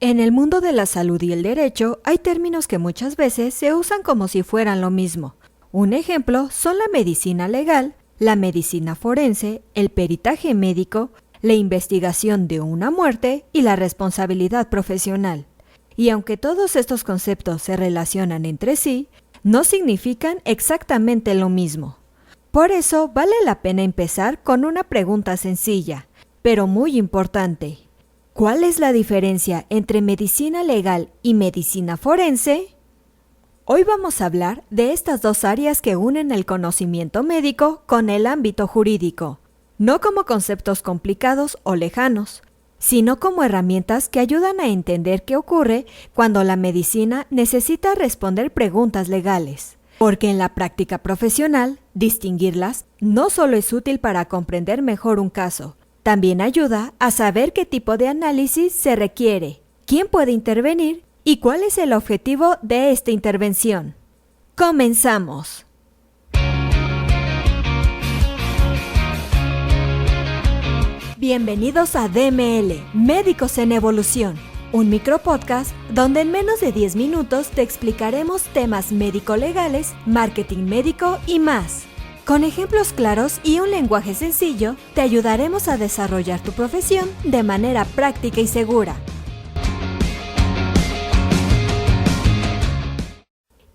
En el mundo de la salud y el derecho hay términos que muchas veces se usan como si fueran lo mismo. Un ejemplo son la medicina legal, la medicina forense, el peritaje médico, la investigación de una muerte y la responsabilidad profesional. Y aunque todos estos conceptos se relacionan entre sí, no significan exactamente lo mismo. Por eso vale la pena empezar con una pregunta sencilla, pero muy importante. ¿Cuál es la diferencia entre medicina legal y medicina forense? Hoy vamos a hablar de estas dos áreas que unen el conocimiento médico con el ámbito jurídico, no como conceptos complicados o lejanos, sino como herramientas que ayudan a entender qué ocurre cuando la medicina necesita responder preguntas legales. Porque en la práctica profesional, distinguirlas no solo es útil para comprender mejor un caso, también ayuda a saber qué tipo de análisis se requiere, quién puede intervenir y cuál es el objetivo de esta intervención. ¡Comenzamos! Bienvenidos a DML, Médicos en Evolución, un micropodcast donde en menos de 10 minutos te explicaremos temas médico-legales, marketing médico y más. Con ejemplos claros y un lenguaje sencillo, te ayudaremos a desarrollar tu profesión de manera práctica y segura.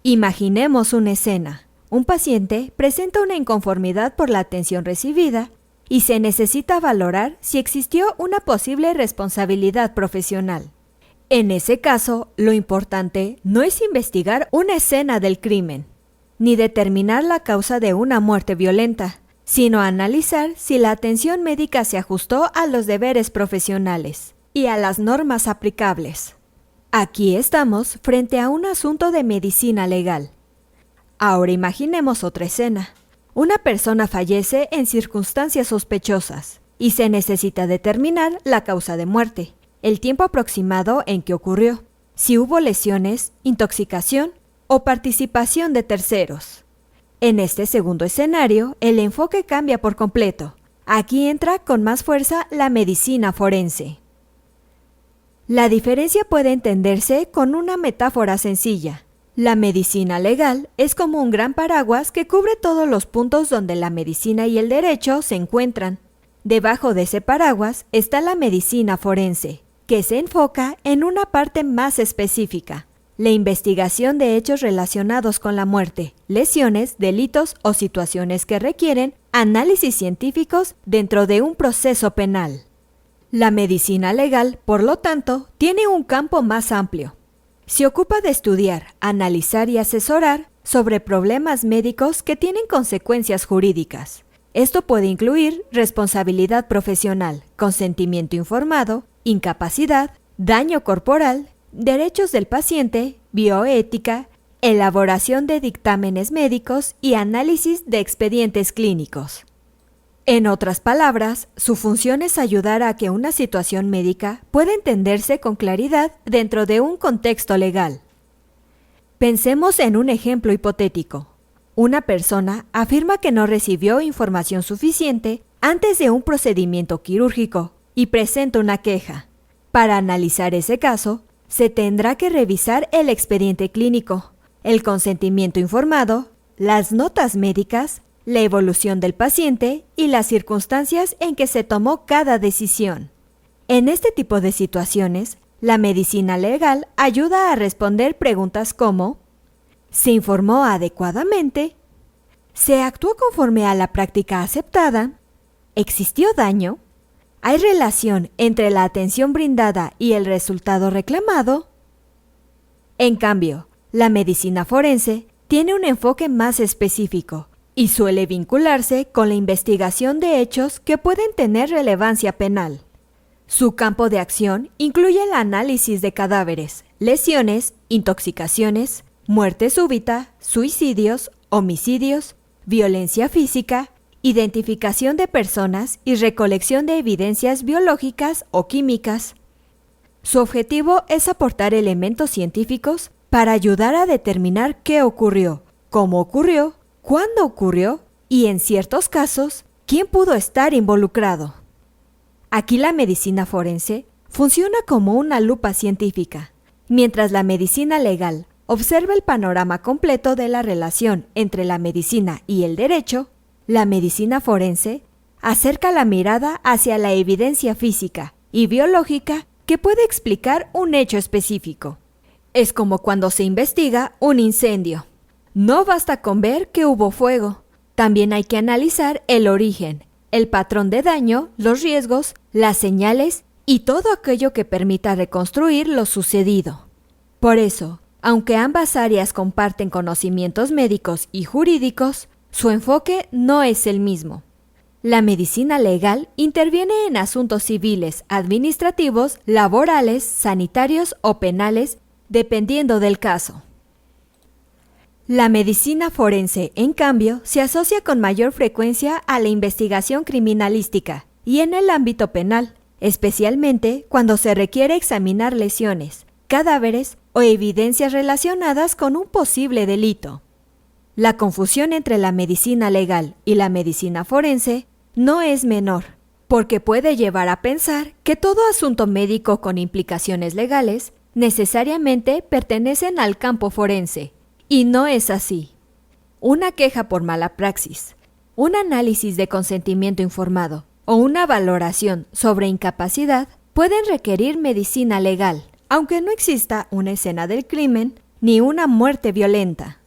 Imaginemos una escena. Un paciente presenta una inconformidad por la atención recibida y se necesita valorar si existió una posible responsabilidad profesional. En ese caso, lo importante no es investigar una escena del crimen, ni determinar la causa de una muerte violenta, sino analizar si la atención médica se ajustó a los deberes profesionales y a las normas aplicables. Aquí estamos frente a un asunto de medicina legal. Ahora imaginemos otra escena. Una persona fallece en circunstancias sospechosas y se necesita determinar la causa de muerte, el tiempo aproximado en que ocurrió, si hubo lesiones, intoxicación o participación de terceros. En este segundo escenario, el enfoque cambia por completo. Aquí entra con más fuerza la medicina forense. La diferencia puede entenderse con una metáfora sencilla. La medicina legal es como un gran paraguas que cubre todos los puntos donde la medicina y el derecho se encuentran. Debajo de ese paraguas está la medicina forense, que se enfoca en una parte más específica. La investigación de hechos relacionados con la muerte, lesiones, delitos o situaciones que requieren análisis científicos dentro de un proceso penal. La medicina legal, por lo tanto, tiene un campo más amplio. Se ocupa de estudiar, analizar y asesorar sobre problemas médicos que tienen consecuencias jurídicas. Esto puede incluir responsabilidad profesional, consentimiento informado, incapacidad, daño corporal, derechos del paciente, bioética, elaboración de dictámenes médicos y análisis de expedientes clínicos. En otras palabras, su función es ayudar a que una situación médica pueda entenderse con claridad dentro de un contexto legal. Pensemos en un ejemplo hipotético. Una persona afirma que no recibió información suficiente antes de un procedimiento quirúrgico y presenta una queja. Para analizar ese caso, se tendrá que revisar el expediente clínico, el consentimiento informado, las notas médicas, la evolución del paciente y las circunstancias en que se tomó cada decisión. En este tipo de situaciones, la medicina legal ayuda a responder preguntas como: ¿se informó adecuadamente? ¿Se actuó conforme a la práctica aceptada? ¿Existió daño? ¿Hay relación entre la atención brindada y el resultado reclamado? En cambio, la medicina forense tiene un enfoque más específico y suele vincularse con la investigación de hechos que pueden tener relevancia penal. Su campo de acción incluye el análisis de cadáveres, lesiones, intoxicaciones, muerte súbita, suicidios, homicidios, violencia física, identificación de personas y recolección de evidencias biológicas o químicas. Su objetivo es aportar elementos científicos para ayudar a determinar qué ocurrió, cómo ocurrió, cuándo ocurrió y, en ciertos casos, quién pudo estar involucrado. Aquí la medicina forense funciona como una lupa científica. Mientras la medicina legal observa el panorama completo de la relación entre la medicina y el derecho, la medicina forense acerca la mirada hacia la evidencia física y biológica que puede explicar un hecho específico. Es como cuando se investiga un incendio. No basta con ver que hubo fuego, también hay que analizar el origen, el patrón de daño, los riesgos, las señales y todo aquello que permita reconstruir lo sucedido. Por eso, aunque ambas áreas comparten conocimientos médicos y jurídicos, su enfoque no es el mismo. La medicina legal interviene en asuntos civiles, administrativos, laborales, sanitarios o penales, dependiendo del caso. La medicina forense, en cambio, se asocia con mayor frecuencia a la investigación criminalística y en el ámbito penal, especialmente cuando se requiere examinar lesiones, cadáveres o evidencias relacionadas con un posible delito. La confusión entre la medicina legal y la medicina forense no es menor, porque puede llevar a pensar que todo asunto médico con implicaciones legales necesariamente pertenecen al campo forense, y no es así. Una queja por mala praxis, un análisis de consentimiento informado o una valoración sobre incapacidad pueden requerir medicina legal, aunque no exista una escena del crimen ni una muerte violenta.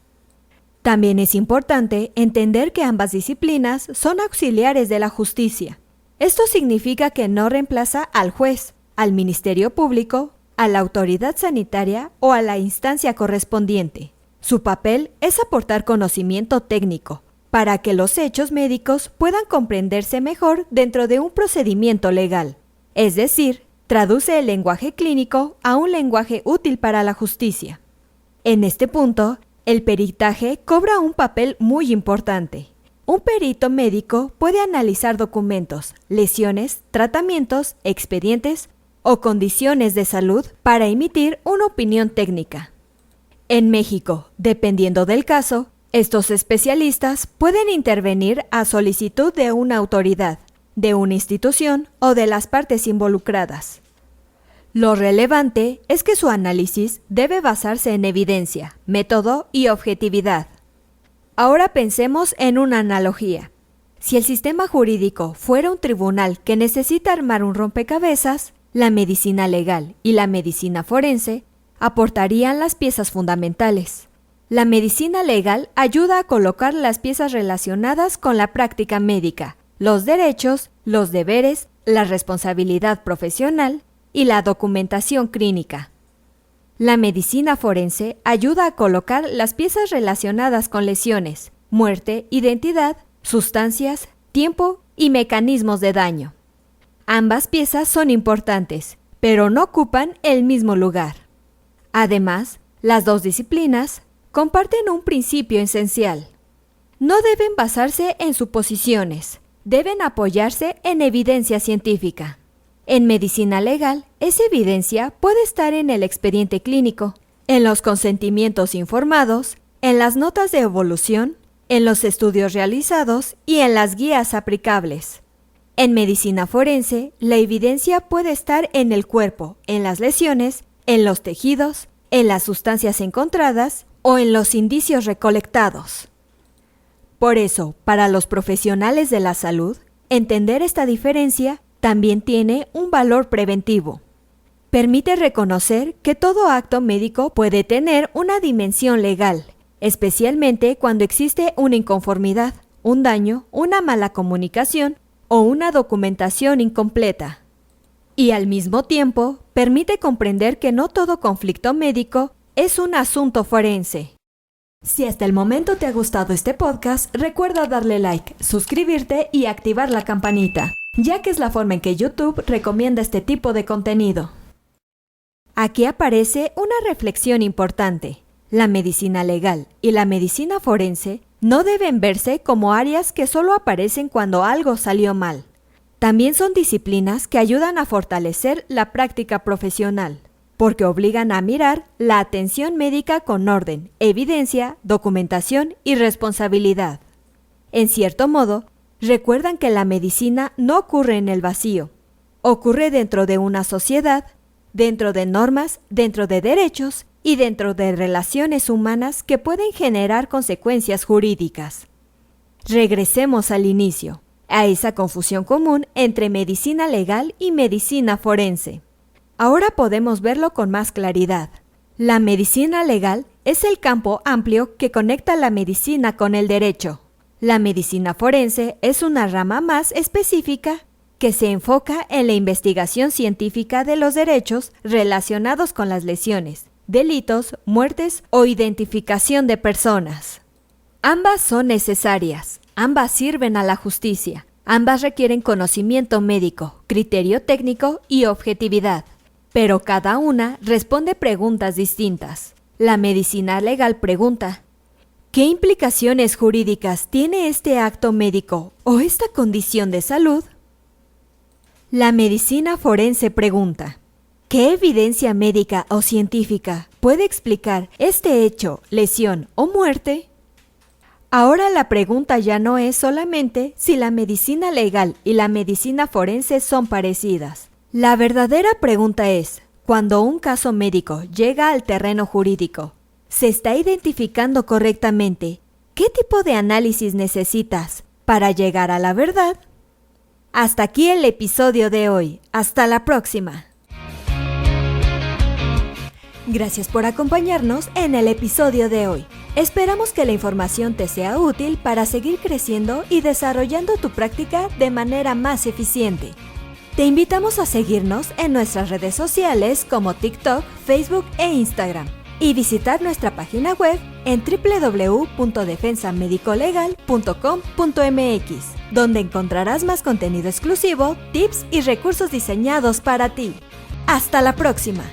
También es importante entender que ambas disciplinas son auxiliares de la justicia. Esto significa que no reemplaza al juez, al Ministerio Público, a la autoridad sanitaria o a la instancia correspondiente. Su papel es aportar conocimiento técnico para que los hechos médicos puedan comprenderse mejor dentro de un procedimiento legal, es decir, traduce el lenguaje clínico a un lenguaje útil para la justicia. En este punto, el peritaje cobra un papel muy importante. Un perito médico puede analizar documentos, lesiones, tratamientos, expedientes o condiciones de salud para emitir una opinión técnica. En México, dependiendo del caso, estos especialistas pueden intervenir a solicitud de una autoridad, de una institución o de las partes involucradas. Lo relevante es que su análisis debe basarse en evidencia, método y objetividad. Ahora pensemos en una analogía. Si el sistema jurídico fuera un tribunal que necesita armar un rompecabezas, la medicina legal y la medicina forense aportarían las piezas fundamentales. La medicina legal ayuda a colocar las piezas relacionadas con la práctica médica, los derechos, los deberes, la responsabilidad profesional y la documentación clínica. La medicina forense ayuda a colocar las piezas relacionadas con lesiones, muerte, identidad, sustancias, tiempo y mecanismos de daño. Ambas piezas son importantes, pero no ocupan el mismo lugar. Además, las dos disciplinas comparten un principio esencial. No deben basarse en suposiciones, deben apoyarse en evidencia científica. En medicina legal, esa evidencia puede estar en el expediente clínico, en los consentimientos informados, en las notas de evolución, en los estudios realizados y en las guías aplicables. En medicina forense, la evidencia puede estar en el cuerpo, en las lesiones, en los tejidos, en las sustancias encontradas o en los indicios recolectados. Por eso, para los profesionales de la salud, entender esta diferencia también tiene un valor preventivo. Permite reconocer que todo acto médico puede tener una dimensión legal, especialmente cuando existe una inconformidad, un daño, una mala comunicación o una documentación incompleta. Y al mismo tiempo, permite comprender que no todo conflicto médico es un asunto forense. Si hasta el momento te ha gustado este podcast, recuerda darle like, suscribirte y activar la campanita, ya que es la forma en que YouTube recomienda este tipo de contenido. Aquí aparece una reflexión importante. La medicina legal y la medicina forense no deben verse como áreas que solo aparecen cuando algo salió mal. También son disciplinas que ayudan a fortalecer la práctica profesional, porque obligan a mirar la atención médica con orden, evidencia, documentación y responsabilidad. En cierto modo, recuerdan que la medicina no ocurre en el vacío. Ocurre dentro de una sociedad, dentro de normas, dentro de derechos y dentro de relaciones humanas que pueden generar consecuencias jurídicas. Regresemos al inicio, a esa confusión común entre medicina legal y medicina forense. Ahora podemos verlo con más claridad. La medicina legal es el campo amplio que conecta la medicina con el derecho. La medicina forense es una rama más específica que se enfoca en la investigación científica de los derechos relacionados con las lesiones, delitos, muertes o identificación de personas. Ambas son necesarias, ambas sirven a la justicia, ambas requieren conocimiento médico, criterio técnico y objetividad, pero cada una responde preguntas distintas. La medicina legal pregunta: ¿qué implicaciones jurídicas tiene este acto médico o esta condición de salud? La medicina forense pregunta: ¿qué evidencia médica o científica puede explicar este hecho, lesión o muerte? Ahora la pregunta ya no es solamente si la medicina legal y la medicina forense son parecidas. La verdadera pregunta es: cuando un caso médico llega al terreno jurídico, ¿se está identificando correctamente qué tipo de análisis necesitas para llegar a la verdad? Hasta aquí el episodio de hoy. Hasta la próxima. Gracias por acompañarnos en el episodio de hoy. Esperamos que la información te sea útil para seguir creciendo y desarrollando tu práctica de manera más eficiente. Te invitamos a seguirnos en nuestras redes sociales como TikTok, Facebook e Instagram y visitar nuestra página web en www.defensamedicolegal.com.mx, donde encontrarás más contenido exclusivo, tips y recursos diseñados para ti. ¡Hasta la próxima!